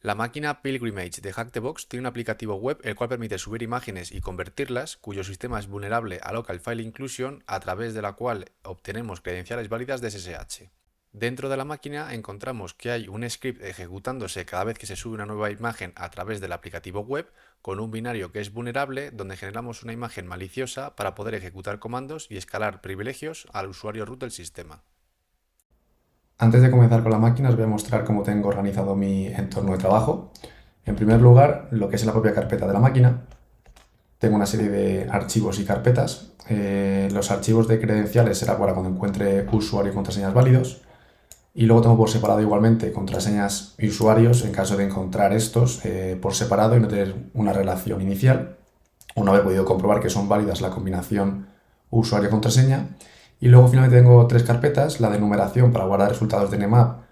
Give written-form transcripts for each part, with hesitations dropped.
La máquina Pilgrimage de Hack-the-Box tiene un aplicativo web el cual permite subir imágenes y convertirlas, cuyo sistema es vulnerable a Local File Inclusion, a través de la cual obtenemos credenciales válidas de SSH. Dentro de la máquina encontramos que hay un script ejecutándose cada vez que se sube una nueva imagen a través del aplicativo web, con un binario que es vulnerable, donde generamos una imagen maliciosa para poder ejecutar comandos y escalar privilegios al usuario root del sistema. Antes de comenzar con la máquina os voy a mostrar cómo tengo organizado mi entorno de trabajo. En primer lugar, lo que es la propia carpeta de la máquina. Tengo una serie de archivos y carpetas. Los archivos de credenciales será para cuando encuentre usuario y contraseñas válidos. Y luego tengo por separado igualmente contraseñas y usuarios en caso de encontrar estos por separado y no tener una relación inicial. Una vez podido comprobar que son válidas la combinación usuario-contraseña. Y luego finalmente tengo tres carpetas, la de numeración para guardar resultados de Nmap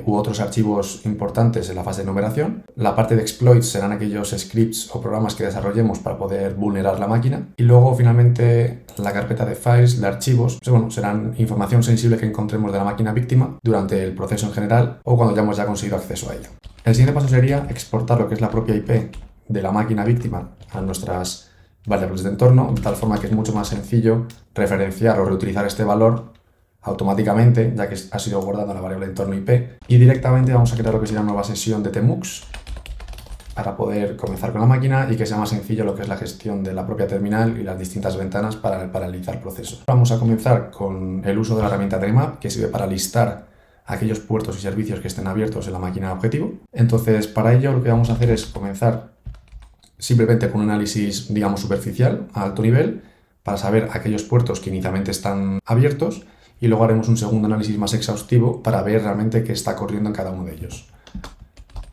u otros archivos importantes en la fase de numeración. La parte de exploits serán aquellos scripts o programas que desarrollemos para poder vulnerar la máquina. Y luego finalmente la carpeta de files, de archivos, serán información sensible que encontremos de la máquina víctima durante el proceso en general o cuando hayamos ya conseguido acceso a ella. El siguiente paso sería exportar lo que es la propia IP de la máquina víctima a nuestras variables de entorno, de tal forma que es mucho más sencillo referenciar o reutilizar este valor automáticamente, ya que ha sido guardado en la variable entorno IP, y directamente vamos a crear lo que sería una nueva sesión de tmux para poder comenzar con la máquina y que sea más sencillo lo que es la gestión de la propia terminal y las distintas ventanas para realizar procesos. Vamos a comenzar con el uso de la herramienta Nmap, que sirve para listar aquellos puertos y servicios que estén abiertos en la máquina objetivo. Entonces, para ello lo que vamos a hacer es comenzar simplemente con un análisis, digamos, superficial, a alto nivel, para saber aquellos puertos que inicialmente están abiertos, y luego haremos un segundo análisis más exhaustivo para ver realmente qué está corriendo en cada uno de ellos.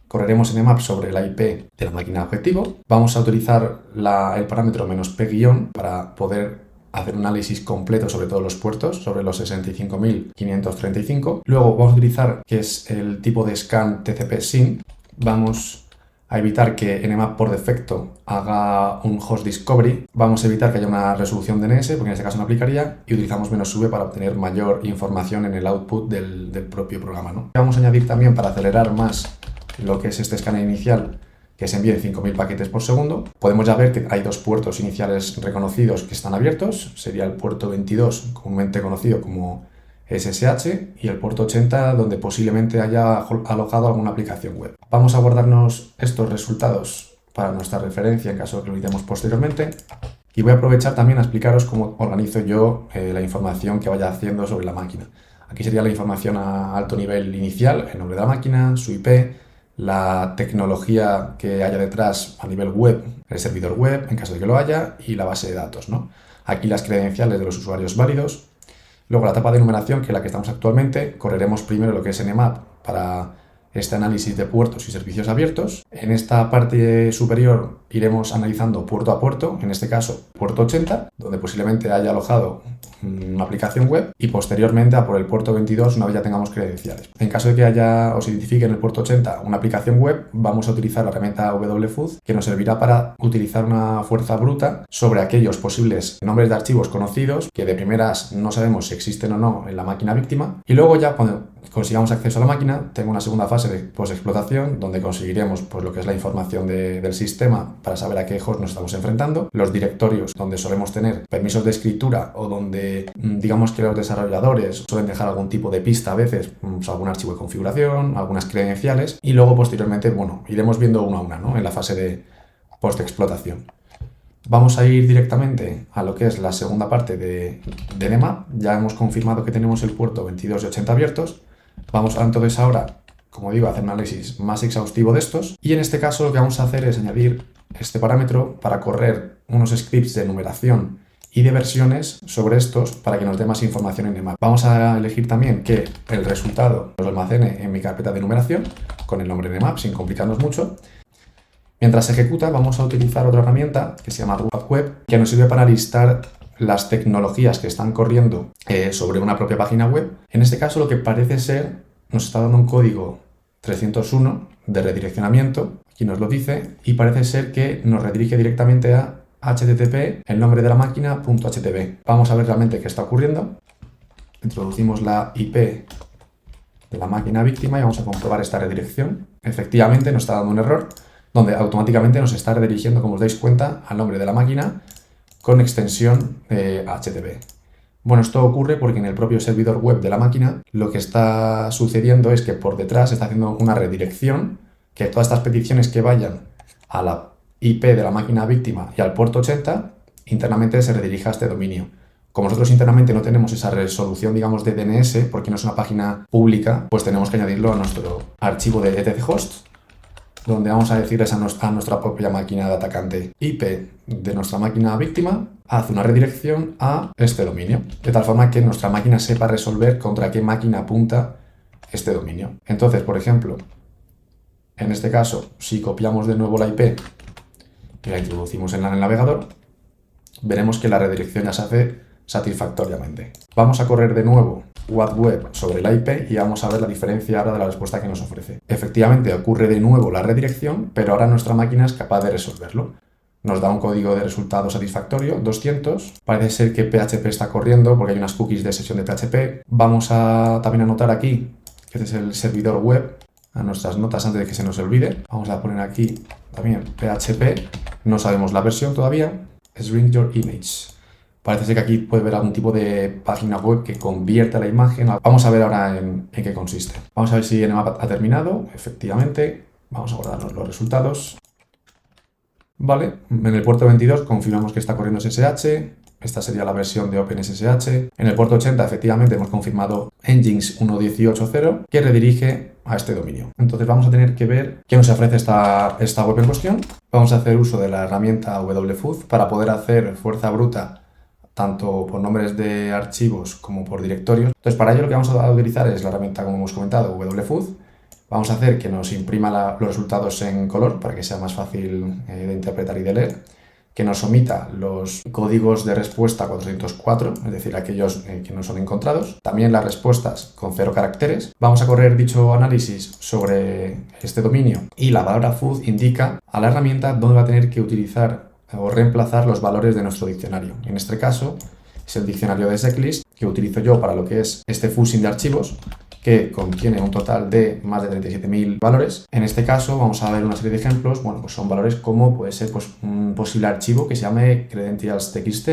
Correremos Nmap sobre la IP de la máquina objetivo. Vamos a utilizar el parámetro "-p- para poder hacer un análisis completo sobre todos los puertos, sobre los 65.535. Luego vamos a utilizar, que es el tipo de scan TCP-SYN. Vamos a evitar que Nmap por defecto haga un host discovery. Vamos a evitar que haya una resolución DNS, porque en este caso no aplicaría, y utilizamos "-v" para obtener mayor información en el output del propio programa, ¿no? Vamos a añadir también, para acelerar más lo que es este escáner inicial, que se envíen 5.000 paquetes por segundo. Podemos ya ver que hay dos puertos iniciales reconocidos que están abiertos. Sería el puerto 22, comúnmente conocido como SSH, y el puerto 80, donde posiblemente haya alojado alguna aplicación web. Vamos a guardarnos estos resultados para nuestra referencia en caso de que lo necesitemos posteriormente. Y voy a aprovechar también a explicaros cómo organizo yo la información que vaya haciendo sobre la máquina. Aquí sería la información a alto nivel inicial: el nombre de la máquina, su IP, la tecnología que haya detrás a nivel web, el servidor web, en caso de que lo haya, y la base de datos, ¿no? Aquí las credenciales de los usuarios válidos. Luego la etapa de numeración, que es la que estamos actualmente. Correremos primero lo que es Nmap para este análisis de puertos y servicios abiertos. En esta parte superior iremos analizando puerto a puerto, en este caso puerto 80, donde posiblemente haya alojado una aplicación web, y posteriormente a por el puerto 22 una vez ya tengamos credenciales. En caso de que haya o se identifique en el puerto 80 una aplicación web, vamos a utilizar la herramienta wfoods, que nos servirá para utilizar una fuerza bruta sobre aquellos posibles nombres de archivos conocidos que de primeras no sabemos si existen o no en la máquina víctima. Y luego ya cuando consigamos acceso a la máquina, tengo una segunda fase de post-explotación, donde conseguiremos lo que es la información del sistema para saber a qué host nos estamos enfrentando, los directorios donde solemos tener permisos de escritura o donde digamos que los desarrolladores suelen dejar algún tipo de pista a veces, algún archivo de configuración, algunas credenciales, y luego posteriormente, iremos viendo una a una, ¿no?, en la fase de post-explotación. Vamos a ir directamente a lo que es la segunda parte de Nmap. Ya hemos confirmado que tenemos el puerto 22 y 80 abiertos. Vamos entonces ahora, como digo, a hacer un análisis más exhaustivo de estos, y en este caso lo que vamos a hacer es añadir este parámetro para correr unos scripts de numeración y de versiones sobre estos para que nos dé más información en Nmap. Vamos a elegir también que el resultado lo almacene en mi carpeta de numeración con el nombre Nmap, sin complicarnos mucho. Mientras se ejecuta, vamos a utilizar otra herramienta que se llama Web, que nos sirve para listar las tecnologías que están corriendo sobre una propia página web. En este caso, lo que parece ser, nos está dando un código 301 de redireccionamiento, aquí nos lo dice, y parece ser que nos redirige directamente a http, el nombre de la máquina, .htb. Vamos a ver realmente qué está ocurriendo. Introducimos la IP de la máquina víctima y vamos a comprobar esta redirección. efectivamente nos está dando un error, donde automáticamente nos está redirigiendo, como os dais cuenta, al nombre de la máquina con extensión HTTP. Bueno, esto ocurre porque en el propio servidor web de la máquina lo que está sucediendo es que por detrás está haciendo una redirección, que todas estas peticiones que vayan a la IP de la máquina víctima y al puerto 80, internamente se redirija a este dominio. Como nosotros internamente no tenemos esa resolución, digamos, de DNS, porque no es una página pública, pues tenemos que añadirlo a nuestro archivo de etchost, donde vamos a decirles a nuestra propia máquina de atacante IP de nuestra máquina víctima, hace una redirección a este dominio, de tal forma que nuestra máquina sepa resolver contra qué máquina apunta este dominio. Entonces, por ejemplo, en este caso, si copiamos de nuevo la IP y la introducimos en el navegador, veremos que la redirección ya se hace satisfactoriamente. Vamos a correr de nuevo web sobre la IP y vamos a ver la diferencia ahora de la respuesta que nos ofrece. Efectivamente ocurre de nuevo la redirección, pero ahora nuestra máquina es capaz de resolverlo. Nos da un código de resultado satisfactorio, 200. Parece ser que PHP está corriendo porque hay unas cookies de sesión de PHP. Vamos a también anotar aquí que este es el servidor web, a nuestras notas antes de que se nos olvide. Vamos a poner aquí también PHP. No sabemos la versión todavía. Shrink your image. Parece ser que aquí puede haber algún tipo de página web que convierta la imagen. Vamos a ver ahora en qué consiste. Vamos a ver si Nmap ha terminado. Efectivamente, vamos a guardarnos los resultados. Vale, en el puerto 22 confirmamos que está corriendo SSH. Esta sería la versión de OpenSSH. En el puerto 80 efectivamente hemos confirmado Nginx 1.18.0 que redirige a este dominio. Entonces vamos a tener que ver qué nos ofrece esta web en cuestión. Vamos a hacer uso de la herramienta wfooth para poder hacer fuerza bruta tanto por nombres de archivos como por directorios. Entonces, para ello lo que vamos a utilizar es la herramienta, como hemos comentado, wfooth. Vamos a hacer que nos imprima los resultados en color para que sea más fácil de interpretar y de leer, que nos omita los códigos de respuesta 404, es decir, aquellos que no son encontrados. También las respuestas con 0 caracteres. Vamos a correr dicho análisis sobre este dominio y la palabra footh indica a la herramienta dónde va a tener que utilizar o reemplazar los valores de nuestro diccionario. En este caso es el diccionario de Checklist que utilizo yo para lo que es este fuzzing de archivos, que contiene un total de más de 37.000 valores. En este caso vamos a ver una serie de ejemplos. Bueno, pues son valores como puede ser pues, un posible archivo que se llame credentials.txt,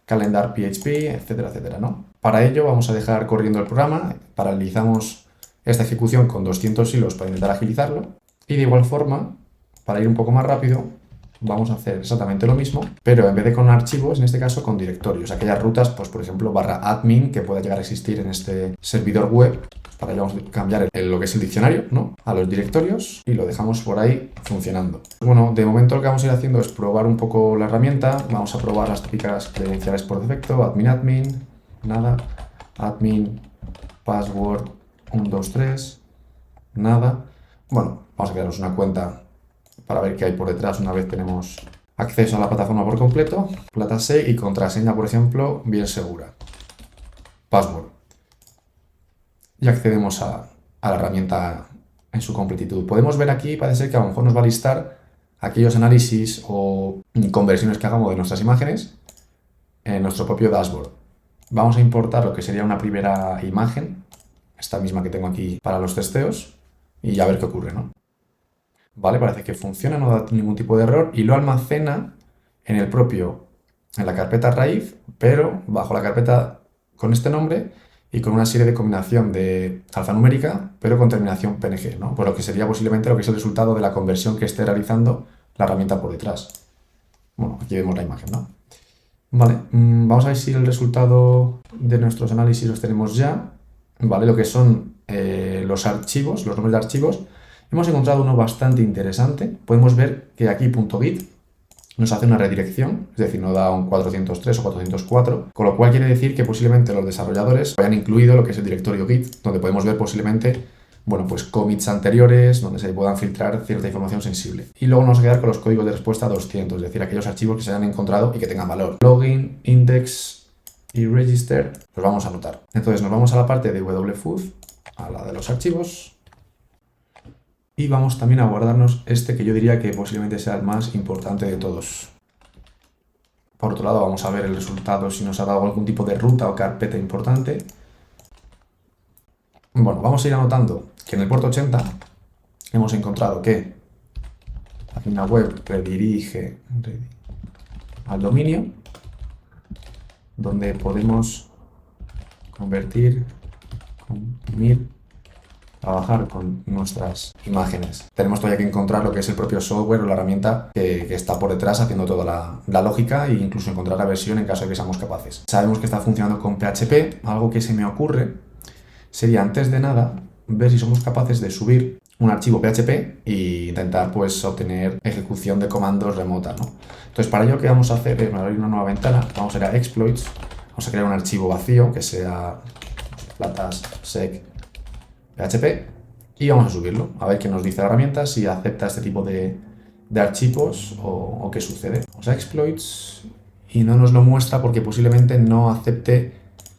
calendar.php, etcétera, etcétera, ¿no? Para ello vamos a dejar corriendo el programa, paralizamos esta ejecución con 200 hilos para intentar agilizarlo y de igual forma, para ir un poco más rápido, vamos a hacer exactamente lo mismo, pero en vez de con archivos, en este caso con directorios. Aquellas rutas, pues por ejemplo, /admin que pueda llegar a existir en este servidor web. Para ello vamos a cambiar lo que es el diccionario, ¿no?, a los directorios y lo dejamos por ahí funcionando. Bueno, de momento lo que vamos a ir haciendo es probar un poco la herramienta. Vamos a probar las típicas credenciales por defecto. Admin, nada. Admin, password 123, nada. Bueno, vamos a crearnos una cuenta para ver qué hay por detrás una vez tenemos acceso a la plataforma por completo. Platase y contraseña, por ejemplo, bien segura. Password. Y accedemos a la herramienta en su completitud. Podemos ver aquí, parece ser que a lo mejor nos va a listar aquellos análisis o conversiones que hagamos de nuestras imágenes en nuestro propio dashboard. Vamos a importar lo que sería una primera imagen, esta misma que tengo aquí para los testeos, y a ver qué ocurre, ¿no? Vale, parece que funciona, no da ningún tipo de error y lo almacena en la carpeta raíz, pero bajo la carpeta con este nombre y con una serie de combinación de alfanumérica, pero con terminación PNG, ¿no? Pues lo que sería posiblemente lo que es el resultado de la conversión que esté realizando la herramienta por detrás. Bueno, aquí vemos la imagen, ¿no? Vale, vamos a ver si el resultado de nuestros análisis los tenemos ya. Vale, lo que son los archivos, los nombres de archivos. Hemos encontrado uno bastante interesante. Podemos ver que aquí .git nos hace una redirección, es decir, nos da un 403 o 404, con lo cual quiere decir que posiblemente los desarrolladores hayan incluido lo que es el directorio Git, donde podemos ver posiblemente, bueno, pues commits anteriores, donde se puedan filtrar cierta información sensible. Y luego nos vamos a quedar con los códigos de respuesta 200, es decir, aquellos archivos que se hayan encontrado y que tengan valor. Login, index y register los vamos a anotar. Entonces nos vamos a la parte de wfooth, a la de los archivos. Y vamos también a guardarnos este que yo diría que posiblemente sea el más importante de todos. Por otro lado, vamos a ver el resultado si nos ha dado algún tipo de ruta o carpeta importante. Bueno, vamos a ir anotando que en el puerto 80 hemos encontrado que la página web redirige al dominio, donde podemos convertir, comprimir, trabajar con nuestras imágenes. Tenemos todavía que encontrar lo que es el propio software o la herramienta que está por detrás haciendo toda la lógica e incluso encontrar la versión en caso de que seamos capaces. Sabemos que está funcionando con PHP. Algo que se me ocurre sería, antes de nada, ver si somos capaces de subir un archivo PHP e intentar pues obtener ejecución de comandos remota, ¿no? Entonces, para ello, ¿qué vamos a hacer? Es abrir una nueva ventana, vamos a ir a Exploits, vamos a crear un archivo vacío que sea platas sec PHP y vamos a subirlo, a ver qué nos dice la herramienta, si acepta este tipo de archivos o qué sucede. Vamos a Exploits y no nos lo muestra porque posiblemente no acepte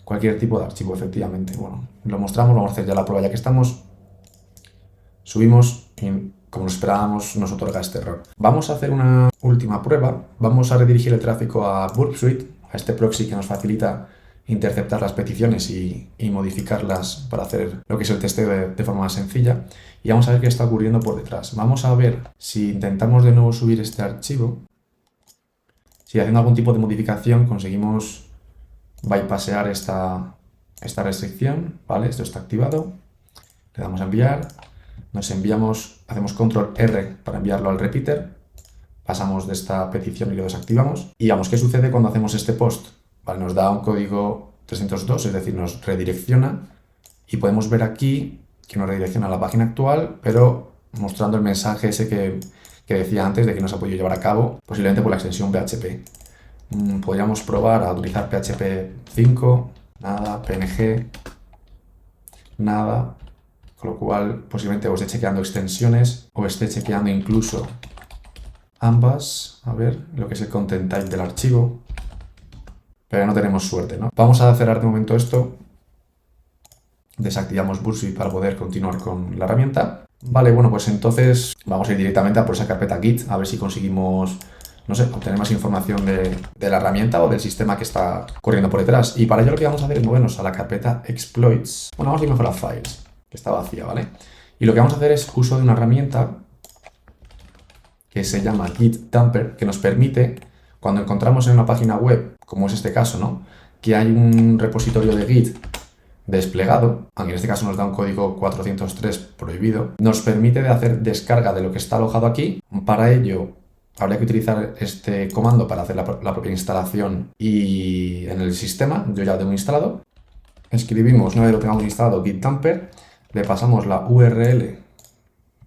cualquier tipo de archivo, efectivamente. Bueno, lo mostramos, vamos a hacer ya la prueba ya que estamos. Subimos y, como lo esperábamos, nos otorga este error. Vamos a hacer una última prueba. Vamos a redirigir el tráfico a Burp Suite, a este proxy que nos facilita interceptar las peticiones y modificarlas para hacer lo que es el testeo de forma más sencilla. Y vamos a ver qué está ocurriendo por detrás. Vamos a ver si intentamos de nuevo subir este archivo. Si haciendo algún tipo de modificación conseguimos bypassear esta restricción. Vale, esto está activado. Le damos a enviar. Nos enviamos, hacemos control R para enviarlo al repeater, pasamos de esta petición y lo desactivamos. Y vamos, ¿qué sucede cuando hacemos este post? Vale, nos da un código 302, es decir, nos redirecciona y podemos ver aquí que nos redirecciona a la página actual, pero mostrando el mensaje ese que decía antes de que no se ha podido llevar a cabo, posiblemente por la extensión PHP. Podríamos probar a utilizar PHP 5, nada, PNG, nada. Con lo cual, posiblemente o esté chequeando extensiones o esté chequeando incluso ambas. A ver, lo que es el content type del archivo. Pero no tenemos suerte, ¿no? Vamos a cerrar de momento esto. Desactivamos Burp Suite para poder continuar con la herramienta. Vale, bueno, pues entonces vamos a ir directamente a por esa carpeta Git, a ver si conseguimos, no sé, obtener más información de la herramienta o del sistema que está corriendo por detrás. Y para ello lo que vamos a hacer es movernos a la carpeta Exploits. Bueno, vamos a ir mejor a Files, que está vacía, ¿vale? Y lo que vamos a hacer es uso de una herramienta que se llama Git Dumper, que nos permite, cuando encontramos en una página web, como es este caso, ¿no?, que hay un repositorio de Git desplegado, aunque en este caso nos da un código 403 prohibido, nos permite de hacer descarga de lo que está alojado aquí. Para ello, habría que utilizar este comando para hacer la propia instalación y en el sistema, yo ya lo tengo instalado. Escribimos, una vez lo tengamos instalado, Git Dumper, le pasamos la URL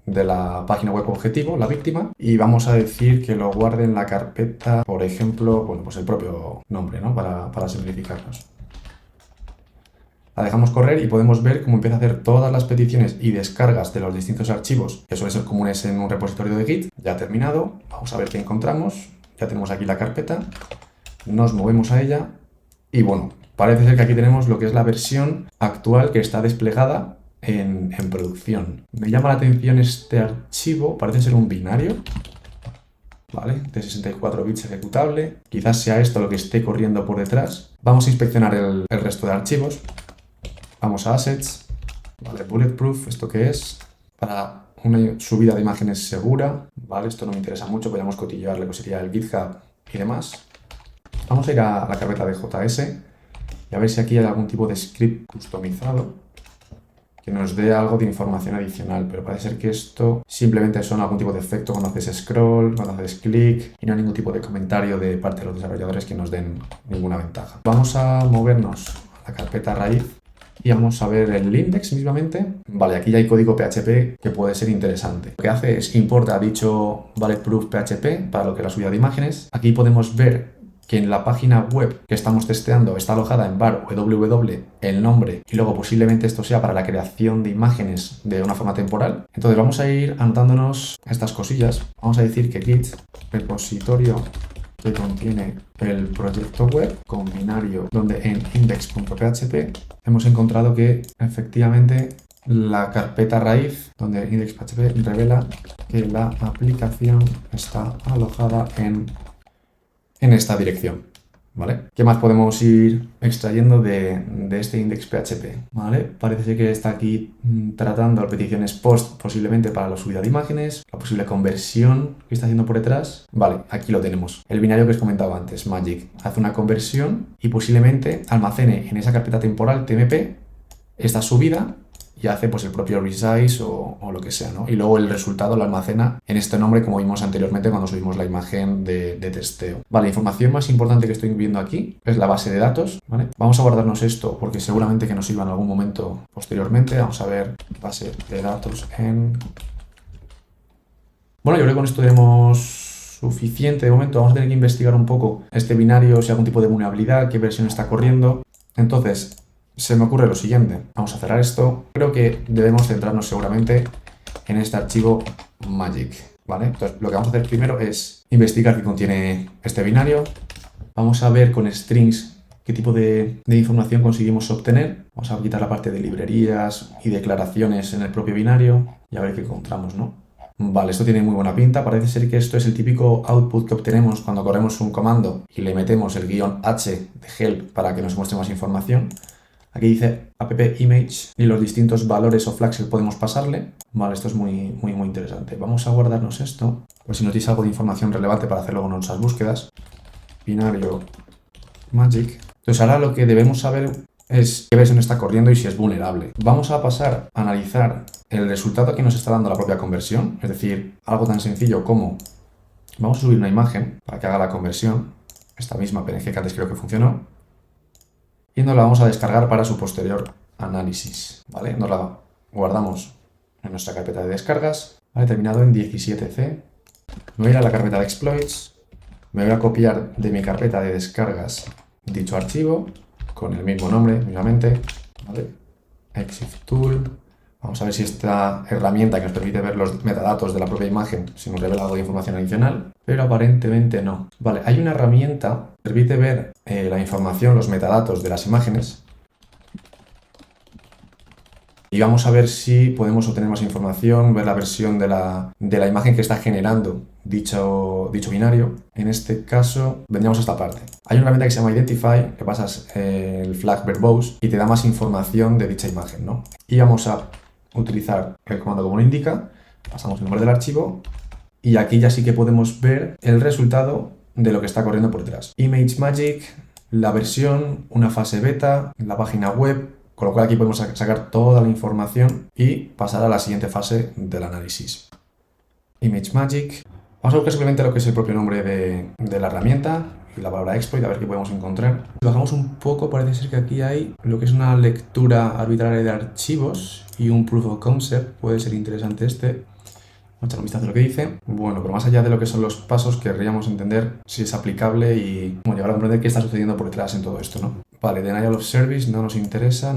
de la página web objetivo, la víctima, y vamos a decir que lo guarde en la carpeta, por ejemplo, bueno, pues el propio nombre, ¿no?, para simplificarnos. La dejamos correr y podemos ver cómo empieza a hacer todas las peticiones y descargas de los distintos archivos que suelen ser comunes en un repositorio de Git. Ya ha terminado, vamos a ver qué encontramos. Ya tenemos aquí la carpeta, nos movemos a ella y bueno, parece ser que aquí tenemos lo que es la versión actual que está desplegada en producción. Me llama la atención este archivo, parece ser un binario, ¿vale?, de 64 bits ejecutable. Quizás sea esto lo que esté corriendo por detrás. Vamos a inspeccionar el resto de archivos. Vamos a Assets, ¿vale? Bulletproof, ¿esto qué es? Para una subida de imágenes segura, ¿vale? Esto no me interesa mucho, podríamos cotillear lo que sería el GitHub y demás. Vamos a ir a la carpeta de JS y a ver si aquí hay algún tipo de script customizado que nos dé algo de información adicional, pero parece ser que esto simplemente son algún tipo de efecto cuando haces scroll, cuando haces clic, y no hay ningún tipo de comentario de parte de los desarrolladores que nos den ninguna ventaja. Vamos a movernos a la carpeta raíz y vamos a ver el index mismamente. Vale, aquí ya hay código PHP que puede ser interesante. Lo que hace es importa dicho bulletproof PHP para lo que es la subida de imágenes. Aquí podemos ver que en la página web que estamos testeando está alojada en var www el nombre y luego posiblemente esto sea para la creación de imágenes de una forma temporal. Entonces vamos a ir anotándonos estas cosillas. Vamos a decir que git repositorio que contiene el proyecto web con binario donde en index.php hemos encontrado que efectivamente la carpeta raíz donde index.php revela que la aplicación está alojada en esta dirección. ¿vale? ¿Qué más podemos ir extrayendo de este index.php? ¿Vale? Parece ser que está aquí tratando peticiones post, posiblemente para la subida de imágenes, la posible conversión que está haciendo por detrás. Vale, aquí lo tenemos. El binario que os comentaba antes, Magic, hace una conversión y posiblemente almacene en esa carpeta temporal tmp esta subida y hace pues el propio resize o lo que sea, ¿no? Y luego el resultado lo almacena en este nombre como vimos anteriormente cuando subimos la imagen de testeo. Vale, la información más importante que estoy viendo aquí es la base de datos, ¿vale? Vamos a guardarnos esto porque seguramente que nos sirva en algún momento posteriormente. Vamos a ver base de datos en... Bueno, yo creo que con esto tenemos suficiente de momento. Vamos a tener que investigar un poco este binario, si hay algún tipo de vulnerabilidad, qué versión está corriendo. Entonces, se me ocurre lo siguiente. Vamos a cerrar esto. Creo que debemos centrarnos seguramente en este archivo Magic, ¿vale? Entonces, lo que vamos a hacer primero es investigar qué contiene este binario. Vamos a ver con strings qué tipo de información conseguimos obtener. Vamos a quitar la parte de librerías y declaraciones en el propio binario y a ver qué encontramos, ¿no? Vale, esto tiene muy buena pinta. Parece ser que esto es el típico output que obtenemos cuando corremos un comando y le metemos el -h de help para que nos muestre más información. Aquí dice app image y los distintos valores o flags que podemos pasarle. Vale, esto es muy interesante. Vamos a guardarnos esto, por si nos dice algo de información relevante para hacer luego nuestras búsquedas. Binario Magic. Entonces ahora lo que debemos saber es qué versión está corriendo y si es vulnerable. Vamos a pasar a analizar el resultado que nos está dando la propia conversión, es decir, algo tan sencillo como vamos a subir una imagen para que haga la conversión, esta misma PNG que antes creo que funcionó, y nos la vamos a descargar para su posterior análisis, ¿vale? Nos la guardamos en nuestra carpeta de descargas, ¿vale? Terminado en 17C. Me voy a ir a la carpeta de exploits, me voy a copiar de mi carpeta de descargas dicho archivo, con el mismo nombre, mismamente, ¿vale? Exif Tool. Vamos a ver si esta herramienta que nos permite ver los metadatos de la propia imagen, si nos revela algo de información adicional, pero aparentemente no. Vale, hay una herramienta que permite ver la información, los metadatos de las imágenes. Y vamos a ver si podemos obtener más información, ver la versión de la imagen que está generando dicho binario. En este caso, vendríamos a esta parte. Hay una herramienta que se llama Identify, que pasas el flag verbose y te da más información de dicha imagen, ¿no? Y vamos a utilizar el comando como lo indica, pasamos el nombre del archivo y aquí ya sí que podemos ver el resultado de lo que está corriendo por detrás. Image Magic, la versión, una fase beta, la página web, con lo cual aquí podemos sacar toda la información y pasar a la siguiente fase del análisis. Image Magic. Vamos a buscar simplemente lo que es el propio nombre de la herramienta y la palabra exploit, a ver qué podemos encontrar. Si bajamos un poco, parece ser que aquí hay lo que es una lectura arbitraria de archivos y un proof of concept. Puede ser interesante este. Vamos a echar un vistazo a lo que dice. Bueno, pero más allá de lo que son los pasos, querríamos entender si es aplicable y llegar a comprender qué está sucediendo por detrás en todo esto, ¿no? Vale, Denial of Service no nos interesa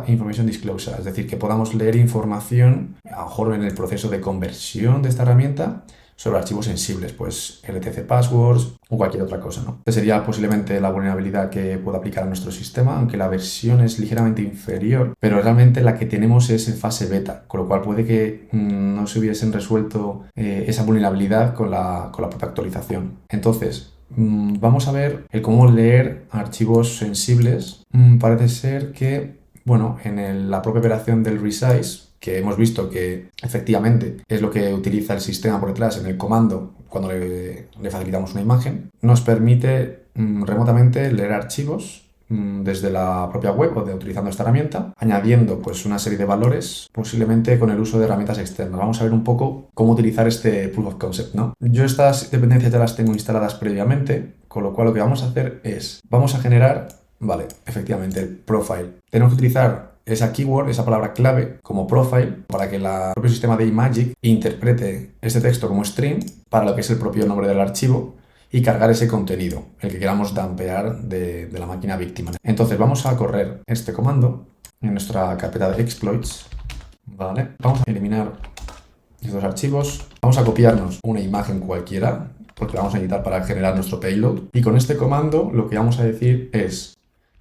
Information Disclosure, es decir, que podamos leer información, a lo mejor en el proceso de conversión de esta herramienta, sobre archivos sensibles, pues RTC passwords o cualquier otra cosa, ¿no? Esta sería posiblemente la vulnerabilidad que pueda aplicar a nuestro sistema, aunque la versión es ligeramente inferior, pero realmente la que tenemos es en fase beta, con lo cual puede que no se hubiesen resuelto esa vulnerabilidad con la propia actualización. Entonces, vamos a ver el cómo leer archivos sensibles. Parece ser que, bueno, en la propia operación del resize, que hemos visto que efectivamente es lo que utiliza el sistema por detrás en el comando cuando le facilitamos una imagen, nos permite remotamente leer archivos desde la propia web o utilizando esta herramienta, añadiendo pues una serie de valores, posiblemente con el uso de herramientas externas. Vamos a ver un poco cómo utilizar este proof of concept, ¿no? Yo estas dependencias ya las tengo instaladas previamente, con lo cual lo que vamos a hacer es, vamos a generar, vale, efectivamente, el profile. Tenemos que utilizar esa keyword, esa palabra clave, como profile, para que el propio sistema de iMagick interprete este texto como string para lo que es el propio nombre del archivo y cargar ese contenido, el que queramos dumpear de la máquina víctima. Entonces vamos a correr este comando en nuestra carpeta de exploits, ¿vale? Vamos a eliminar estos archivos, vamos a copiarnos una imagen cualquiera, porque la vamos a necesitar para generar nuestro payload, y con este comando lo que vamos a decir es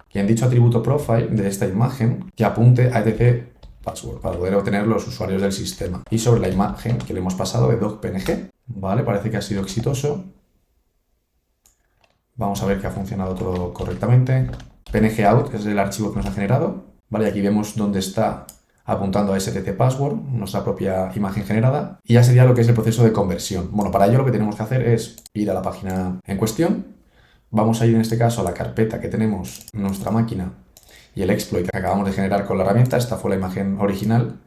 que en dicho atributo profile de esta imagen que apunte a etc password para poder obtener los usuarios del sistema. Y sobre la imagen que le hemos pasado de docpng, ¿vale? Parece que ha sido exitoso. Vamos a ver que ha funcionado todo correctamente. PNG out es el archivo que nos ha generado. Vale, aquí vemos dónde está apuntando a STC password, nuestra propia imagen generada. Y ya sería lo que es el proceso de conversión. Bueno, para ello lo que tenemos que hacer es ir a la página en cuestión. Vamos a ir en este caso a la carpeta que tenemos en nuestra máquina y el exploit que acabamos de generar con la herramienta. Esta fue la imagen original.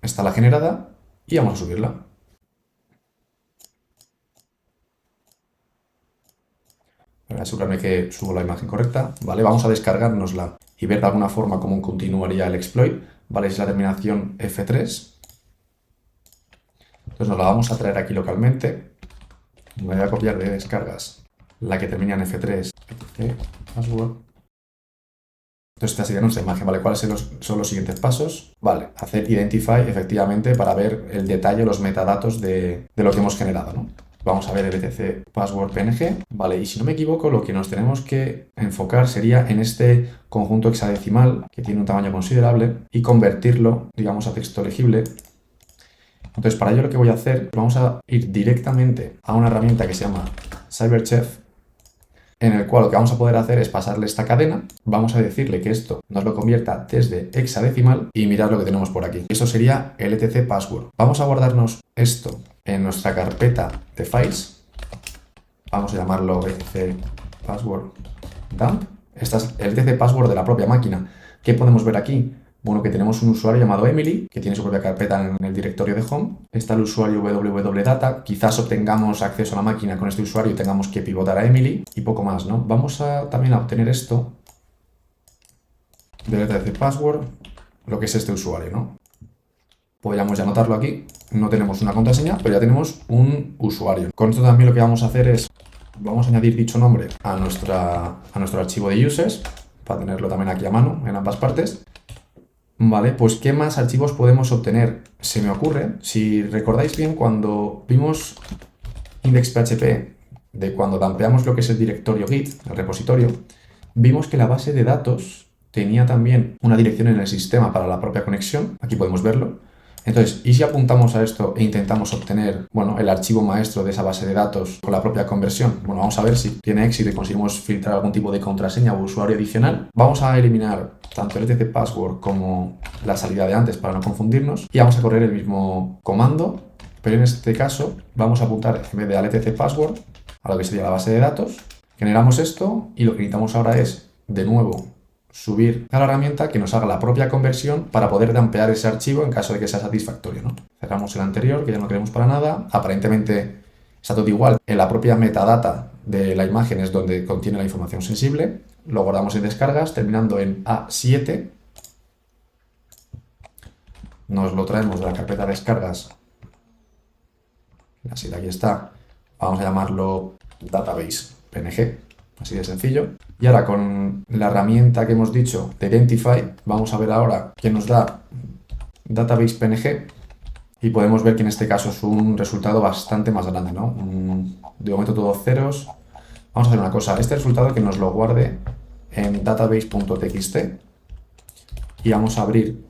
Está la generada y vamos a subirla. Para asegurarme que subo la imagen correcta. Vale, vamos a descargárnosla y ver de alguna forma cómo continuaría el exploit. Vale, es la terminación F3. Entonces nos la vamos a traer aquí localmente. Me voy a copiar de descargas la que termina en F3. Password. Entonces esta sería nuestra imagen, ¿vale? ¿Cuáles son los siguientes pasos? Vale, hacer identify efectivamente para ver el detalle, los metadatos de lo que hemos generado, ¿no? Vamos a ver el etc password png, ¿vale? Y si no me equivoco, lo que nos tenemos que enfocar sería en este conjunto hexadecimal que tiene un tamaño considerable y convertirlo, digamos, a texto legible. Entonces, para ello lo que voy a hacer, vamos a ir directamente a una herramienta que se llama CyberChef, en el cual lo que vamos a poder hacer es pasarle esta cadena, vamos a decirle que esto nos lo convierta desde hexadecimal y mirad lo que tenemos por aquí. Esto sería el etc password. Vamos a guardarnos esto en nuestra carpeta de files. Vamos a llamarlo etc password dump. Este es el etc password de la propia máquina. ¿Qué podemos ver aquí? Bueno, que tenemos un usuario llamado Emily, que tiene su propia carpeta en el directorio de home. Está el usuario www.data. Quizás obtengamos acceso a la máquina con este usuario y tengamos que pivotar a Emily y poco más, ¿no? Vamos a también a obtener esto del etc password, lo que es este usuario, ¿no? Podríamos ya anotarlo aquí. No tenemos una contraseña, pero ya tenemos un usuario. Con esto también lo que vamos a hacer es, vamos a añadir dicho nombre a nuestro archivo de users, para tenerlo también aquí a mano en ambas partes. Vale, pues ¿qué más archivos podemos obtener? Se me ocurre, si recordáis bien, cuando vimos index.php, de cuando dumpeamos lo que es el directorio Git, el repositorio, vimos que la base de datos tenía también una dirección en el sistema para la propia conexión. Aquí podemos verlo. Entonces, ¿y si apuntamos a esto e intentamos obtener, bueno, el archivo maestro de esa base de datos con la propia conversión? Bueno, vamos a ver si tiene éxito y conseguimos filtrar algún tipo de contraseña o usuario adicional. Vamos a eliminar tanto el etc password como la salida de antes para no confundirnos y vamos a correr el mismo comando, pero en este caso vamos a apuntar en vez de al etc password a lo que sería la base de datos. Generamos esto y lo que necesitamos ahora es, de nuevo, subir a la herramienta que nos haga la propia conversión para poder dumpear ese archivo en caso de que sea satisfactorio, ¿no? Cerramos el anterior, que ya no queremos para nada. Aparentemente está todo igual. En la propia metadata de la imagen es donde contiene la información sensible. Lo guardamos en descargas, terminando en A7. Nos lo traemos de la carpeta de descargas. Así, de aquí está. Vamos a llamarlo database png. Así de sencillo. Y ahora con la herramienta que hemos dicho de Identify, vamos a ver ahora que nos da Database PNG y podemos ver que en este caso es un resultado bastante más grande, ¿no? De momento todos ceros. Vamos a hacer una cosa, este resultado que nos lo guarde en database.txt y vamos a abrir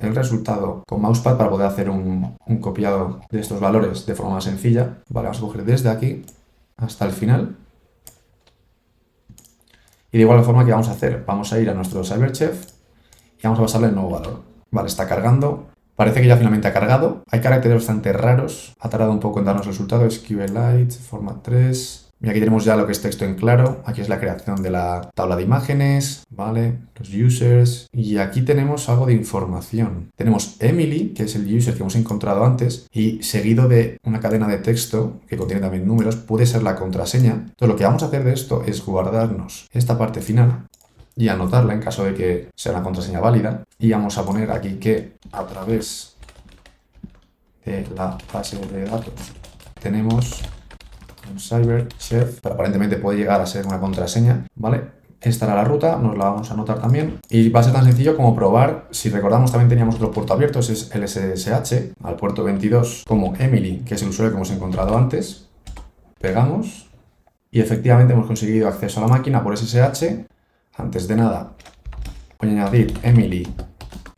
el resultado con mousepad para poder hacer un copiado de estos valores de forma más sencilla. Vale, vamos a coger desde aquí hasta el final. Y de igual forma que vamos a hacer, vamos a ir a nuestro CyberChef y vamos a pasarle el nuevo valor. Vale, está cargando. Parece que ya finalmente ha cargado. Hay caracteres bastante raros. Ha tardado un poco en darnos el resultado. SQLite, format 3. Y aquí tenemos ya lo que es texto en claro. Aquí es la creación de la tabla de imágenes, ¿vale? Los users. Y aquí tenemos algo de información. Tenemos Emily, que es el user que hemos encontrado antes, y seguido de una cadena de texto que contiene también números, puede ser la contraseña. Entonces lo que vamos a hacer de esto es guardarnos esta parte final y anotarla en caso de que sea una contraseña válida. Y vamos a poner aquí que a través de la base de datos tenemos un CyberChef, pero aparentemente puede llegar a ser una contraseña, ¿vale? Esta era la ruta, nos la vamos a anotar también. Y va a ser tan sencillo como probar, si recordamos también teníamos otro puerto abierto, ese es el SSH, al puerto 22, como Emily, que es el usuario que hemos encontrado antes. Pegamos y efectivamente hemos conseguido acceso a la máquina por SSH. Antes de nada, voy a añadir Emily,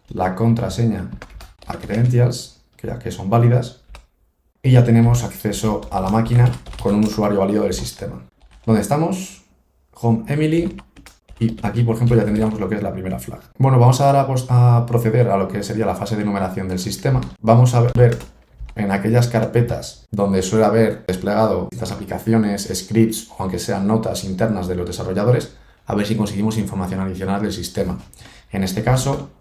la contraseña a credentials, que ya que son válidas. Y ya tenemos acceso a la máquina con un usuario válido del sistema. ¿Dónde estamos? Home Emily. Y aquí, por ejemplo, ya tendríamos lo que es la primera flag. Bueno, vamos ahora a proceder a lo que sería la fase de numeración del sistema. Vamos a ver en aquellas carpetas donde suele haber desplegado estas aplicaciones, scripts o aunque sean notas internas de los desarrolladores, a ver si conseguimos información adicional del sistema. En este caso,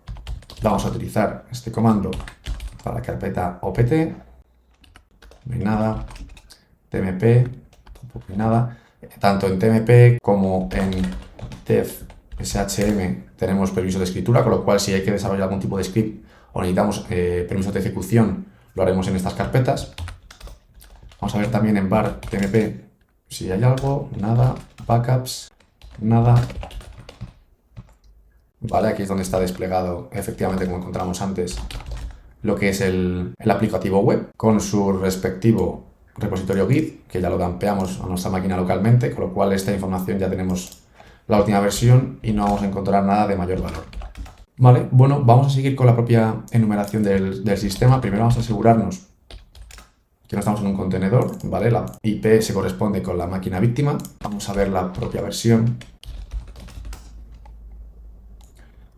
vamos a utilizar este comando para la carpeta opt, no hay nada, tmp, tampoco hay nada. Tanto en tmp como en def shm tenemos permiso de escritura, con lo cual si hay que desarrollar algún tipo de script o necesitamos permiso de ejecución, lo haremos en estas carpetas. Vamos a ver también en bar tmp si hay algo, nada, backups, nada. Vale, aquí es donde está desplegado, efectivamente, como encontramos antes, lo que es el aplicativo web con su respectivo repositorio Git, que ya lo dampeamos a nuestra máquina localmente, con lo cual esta información ya tenemos la última versión y no vamos a encontrar nada de mayor valor. Vale, bueno, vamos a seguir con la propia enumeración del sistema. Primero vamos a asegurarnos que no estamos en un contenedor, ¿vale? La IP se corresponde con la máquina víctima. Vamos a ver la propia versión.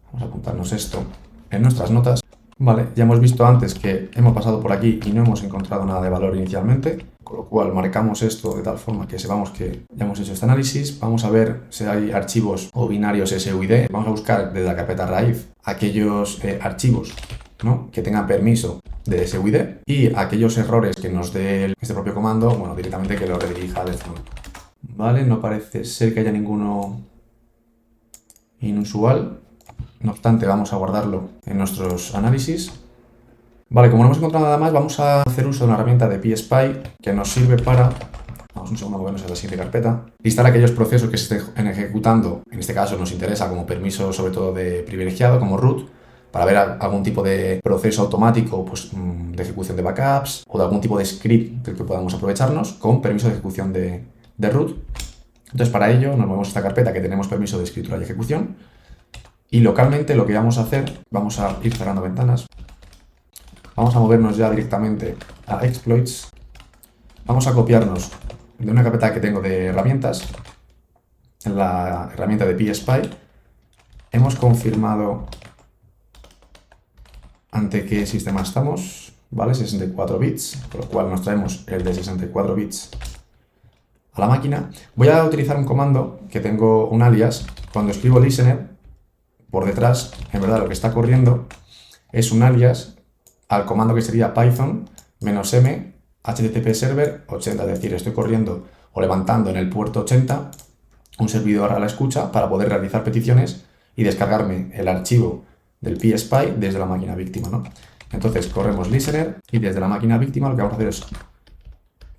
Vamos a apuntarnos esto en nuestras notas. Vale, ya hemos visto antes que hemos pasado por aquí y no hemos encontrado nada de valor inicialmente, con lo cual marcamos esto de tal forma que sepamos que ya hemos hecho este análisis. Vamos a ver si hay archivos o binarios SUID. Vamos a buscar desde la carpeta raíz aquellos archivos, ¿no?, que tengan permiso de SUID y aquellos errores que nos dé este propio comando, bueno, directamente que lo redirija al fondo. Vale, no parece ser que haya ninguno inusual. No obstante, vamos a guardarlo en nuestros análisis. Vale, como no hemos encontrado nada más, vamos a hacer uso de una herramienta de PSpy que nos sirve para, vamos un segundo a movernos a la siguiente carpeta, listar aquellos procesos que se estén ejecutando. En este caso nos interesa como permiso sobre todo de privilegiado, como root, para ver algún tipo de proceso automático, pues, de ejecución de backups o de algún tipo de script del que podamos aprovecharnos con permiso de ejecución de root. Entonces, para ello nos movemos a esta carpeta que tenemos permiso de escritura y ejecución. Y localmente lo que vamos a hacer, vamos a ir cerrando ventanas. Vamos a movernos ya directamente a exploits. Vamos a copiarnos de una carpeta que tengo de herramientas, en la herramienta de PSpy. Hemos confirmado ante qué sistema estamos, ¿vale? 64 bits, por lo cual nos traemos el de 64 bits a la máquina. Voy a utilizar un comando que tengo un alias. Cuando escribo listener, por detrás, en verdad, lo que está corriendo es un alias al comando que sería python -m http server 80, es decir, estoy corriendo o levantando en el puerto 80 un servidor a la escucha para poder realizar peticiones y descargarme el archivo del PSpy desde la máquina víctima, ¿no? Entonces corremos listener y desde la máquina víctima lo que vamos a hacer es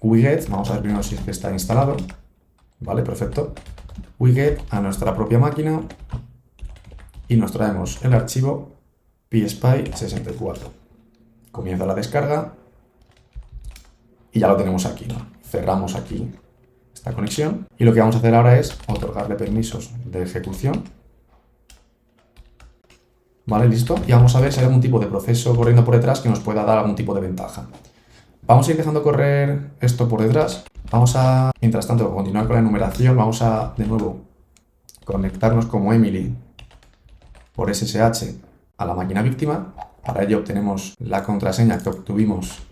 wget, vamos a ver primero si es que está instalado, vale, perfecto, wget a nuestra propia máquina y nos traemos el archivo PSpy64. Comienza la descarga y ya lo tenemos aquí, ¿no? Cerramos aquí esta conexión y lo que vamos a hacer ahora es otorgarle permisos de ejecución. Vale, listo. Y vamos a ver si hay algún tipo de proceso corriendo por detrás que nos pueda dar algún tipo de ventaja. Vamos a ir dejando correr esto por detrás. Vamos a, mientras tanto, continuar con la enumeración. Vamos a, de nuevo, conectarnos como Emily por SSH a la máquina víctima. Para ello obtenemos la contraseña que obtuvimos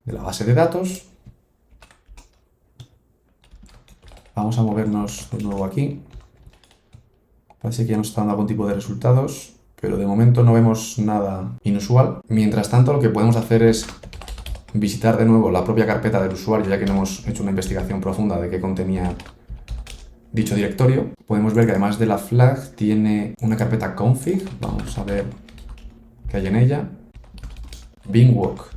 de la base de datos. Vamos a movernos de nuevo aquí. Parece que ya nos está dando algún tipo de resultados, pero de momento no vemos nada inusual. Mientras tanto, lo que podemos hacer es visitar de nuevo la propia carpeta del usuario, ya que no hemos hecho una investigación profunda de qué contenía dicho directorio. Podemos ver que además de la flag tiene una carpeta config. Vamos a ver qué hay en ella. Bingwalk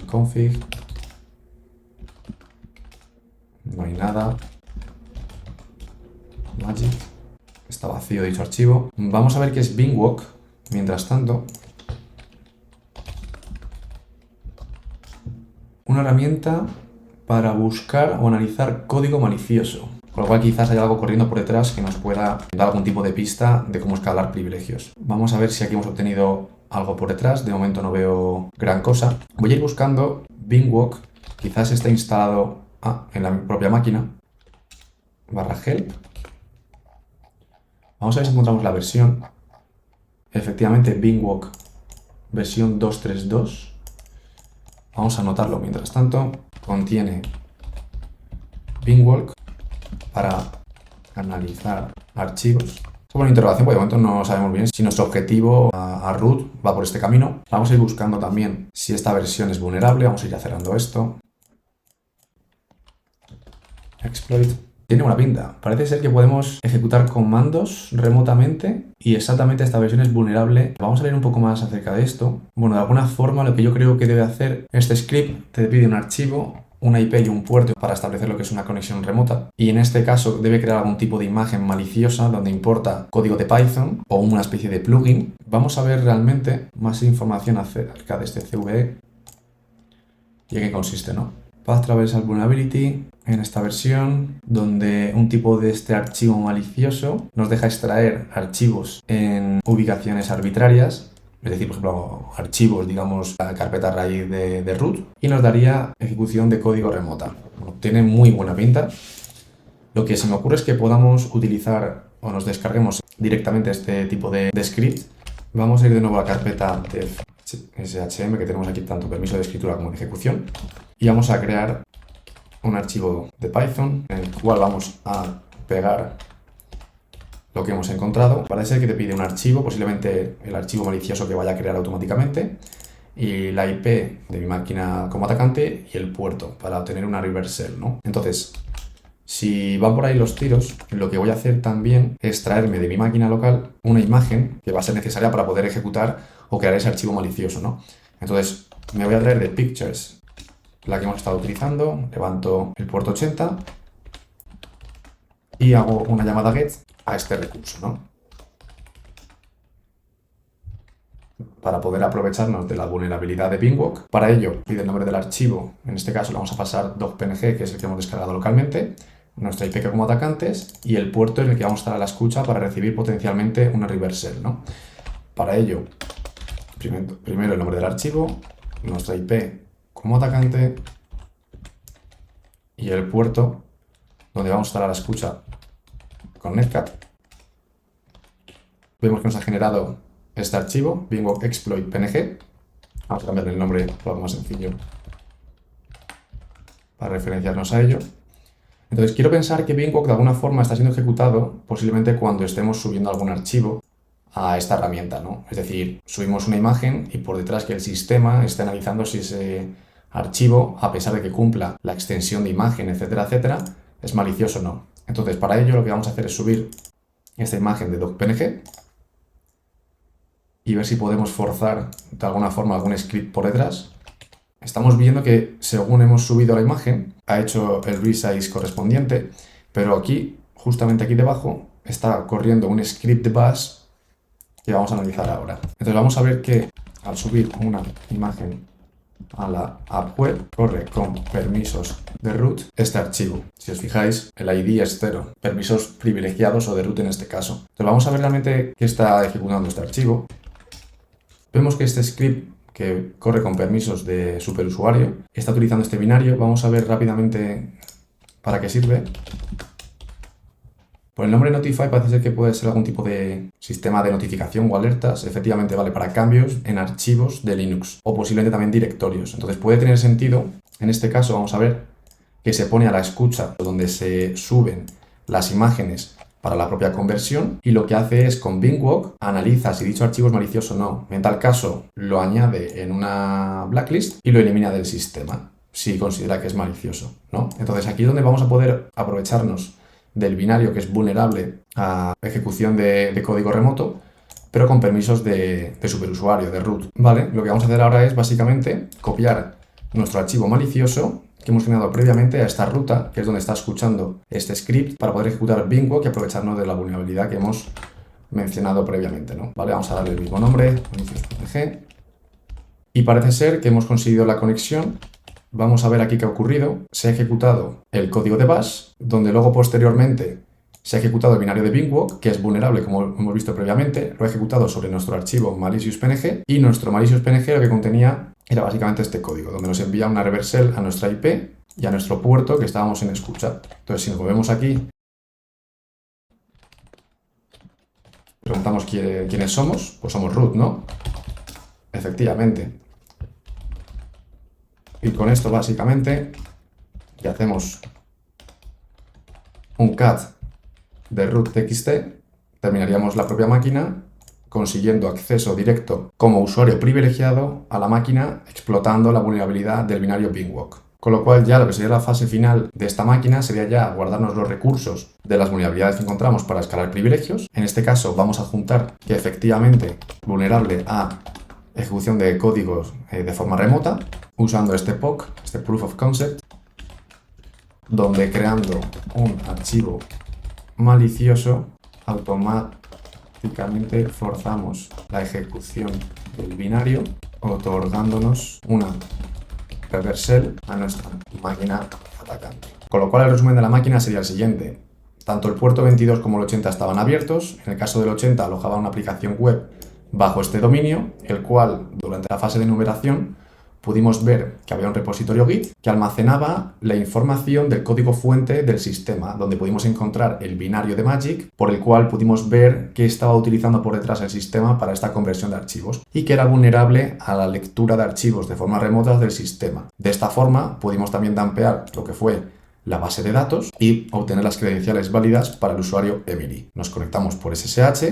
config. No hay nada. Magic. Está vacío dicho archivo. Vamos a ver qué es Bingwalk. Mientras tanto, una herramienta para buscar o analizar código malicioso. Con lo cual quizás hay algo corriendo por detrás que nos pueda dar algún tipo de pista de cómo escalar privilegios. Vamos a ver si aquí hemos obtenido algo por detrás. De momento no veo gran cosa. Voy a ir buscando Bingwalk. Quizás esté instalado en la propia máquina. /help. Vamos a ver si encontramos la versión. Efectivamente, Bingwalk versión 2.3.2. Vamos a anotarlo mientras tanto. Contiene Bingwalk para analizar archivos. Es una interrogación porque de momento no sabemos bien si nuestro objetivo a root va por este camino. Vamos a ir buscando también si esta versión es vulnerable. Vamos a ir cerrando esto. Exploit. Tiene una pinta. Parece ser que podemos ejecutar comandos remotamente y exactamente esta versión es vulnerable. Vamos a ver un poco más acerca de esto. Bueno, de alguna forma lo que yo creo que debe hacer este script te pide un archivo, una IP y un puerto para establecer lo que es una conexión remota. Y en este caso debe crear algún tipo de imagen maliciosa donde importa código de Python o una especie de plugin. Vamos a ver realmente más información acerca de este CVE y en qué consiste, ¿no? Path Traversal Vulnerability en esta versión, donde un tipo de este archivo malicioso nos deja extraer archivos en ubicaciones arbitrarias, es decir, por ejemplo, archivos, digamos, la carpeta raíz de root, y nos daría ejecución de código remota. Bueno, tiene muy buena pinta. Lo que se me ocurre es que podamos utilizar o nos descarguemos directamente este tipo de script. Vamos a ir de nuevo a la carpeta de SHM, que tenemos aquí tanto permiso de escritura como de ejecución, y vamos a crear un archivo de Python en el cual vamos a pegar lo que hemos encontrado. Parece que te pide un archivo, posiblemente el archivo malicioso que vaya a crear automáticamente, y la IP de mi máquina como atacante y el puerto para obtener una reverse shell, ¿no? Entonces, si van por ahí los tiros, lo que voy a hacer también es traerme de mi máquina local una imagen que va a ser necesaria para poder ejecutar o crear ese archivo malicioso, ¿no? Entonces, me voy a traer de Pictures la que hemos estado utilizando, levanto el puerto 80 y hago una llamada get a este recurso, ¿no? Para poder aprovecharnos de la vulnerabilidad de Bingwalk. Para ello, pide el nombre del archivo, en este caso le vamos a pasar docpng, que es el que hemos descargado localmente, nuestra IP como atacantes y el puerto en el que vamos a estar a la escucha para recibir potencialmente una reverse shell, ¿no? Para ello, primero el nombre del archivo, nuestra IP como atacante y el puerto donde vamos a estar a la escucha con Netcat. Vemos que nos ha generado este archivo, Bingwalk exploit png. Vamos a cambiarle el nombre por algo más sencillo para referenciarnos a ello. Entonces quiero pensar que Bingwalk de alguna forma está siendo ejecutado posiblemente cuando estemos subiendo algún archivo a esta herramienta, ¿no? Es decir, subimos una imagen y por detrás que el sistema esté analizando si ese archivo, a pesar de que cumpla la extensión de imagen, etcétera, etcétera, es malicioso o no. Entonces, para ello lo que vamos a hacer es subir esta imagen de docpng y ver si podemos forzar de alguna forma algún script por detrás. Estamos viendo que según hemos subido la imagen, ha hecho el resize correspondiente, pero aquí, justamente aquí debajo, está corriendo un script bash que vamos a analizar ahora. Entonces vamos a ver que al subir una imagen a la app web, corre con permisos de root este archivo. Si os fijáis, el ID es 0, permisos privilegiados o de root en este caso. Entonces vamos a ver realmente qué está ejecutando este archivo. Vemos que este script que corre con permisos de superusuario está utilizando este binario. Vamos a ver rápidamente para qué sirve. Por el nombre Notify parece ser que puede ser algún tipo de sistema de notificación o alertas. Efectivamente vale para cambios en archivos de Linux o posiblemente también directorios. Entonces puede tener sentido. En este caso vamos a ver que se pone a la escucha donde se suben las imágenes para la propia conversión y lo que hace es con Bingwalk analiza si dicho archivo es malicioso o no. En tal caso lo añade en una blacklist y lo elimina del sistema si considera que es malicioso, ¿no? Entonces aquí es donde vamos a poder aprovecharnos del binario que es vulnerable a ejecución de código remoto, pero con permisos de superusuario, de root. Vale, lo que vamos a hacer ahora es básicamente copiar nuestro archivo malicioso que hemos generado previamente a esta ruta, que es donde está escuchando este script, para poder ejecutar Bingwalk y aprovecharnos de la vulnerabilidad que hemos mencionado previamente, ¿no? Vale, vamos a darle el mismo nombre, inicios.png, y parece ser que hemos conseguido la conexión. Vamos a ver aquí qué ha ocurrido. Se ha ejecutado el código de bash, donde luego posteriormente se ha ejecutado el binario de Bingwalk, que es vulnerable como hemos visto previamente. Lo ha ejecutado sobre nuestro archivo malicious.png y nuestro malicious.png lo que contenía era básicamente este código, donde nos envía una reverse shell a nuestra IP y a nuestro puerto que estábamos en escucha. Entonces, si nos movemos aquí Preguntamos quiénes somos, pues somos root, ¿no? Efectivamente. Y con esto básicamente ya hacemos un cat de root.txt, terminaríamos la propia máquina consiguiendo acceso directo como usuario privilegiado a la máquina explotando la vulnerabilidad del binario Bingwalk. Con lo cual ya lo que sería la fase final de esta máquina sería ya guardarnos los recursos de las vulnerabilidades que encontramos para escalar privilegios. En este caso vamos a juntar que efectivamente vulnerable a ejecución de códigos de forma remota usando este POC, este Proof of Concept, donde creando un archivo malicioso automáticamente forzamos la ejecución del binario otorgándonos una reversal a nuestra máquina atacante. Con lo cual el resumen de la máquina sería el siguiente. Tanto el puerto 22 como el 80 estaban abiertos. En el caso del 80 alojaba una aplicación web bajo este dominio, el cual durante la fase de numeración pudimos ver que había un repositorio Git que almacenaba la información del código fuente del sistema, donde pudimos encontrar el binario de Magic, por el cual pudimos ver qué estaba utilizando por detrás el sistema para esta conversión de archivos y que era vulnerable a la lectura de archivos de forma remota del sistema. De esta forma pudimos también dumpear lo que fue la base de datos y obtener las credenciales válidas para el usuario Emily. Nos conectamos por SSH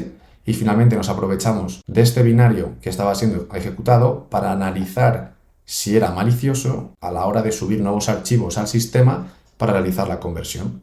y finalmente nos aprovechamos de este binario que estaba siendo ejecutado para analizar si era malicioso a la hora de subir nuevos archivos al sistema para realizar la conversión.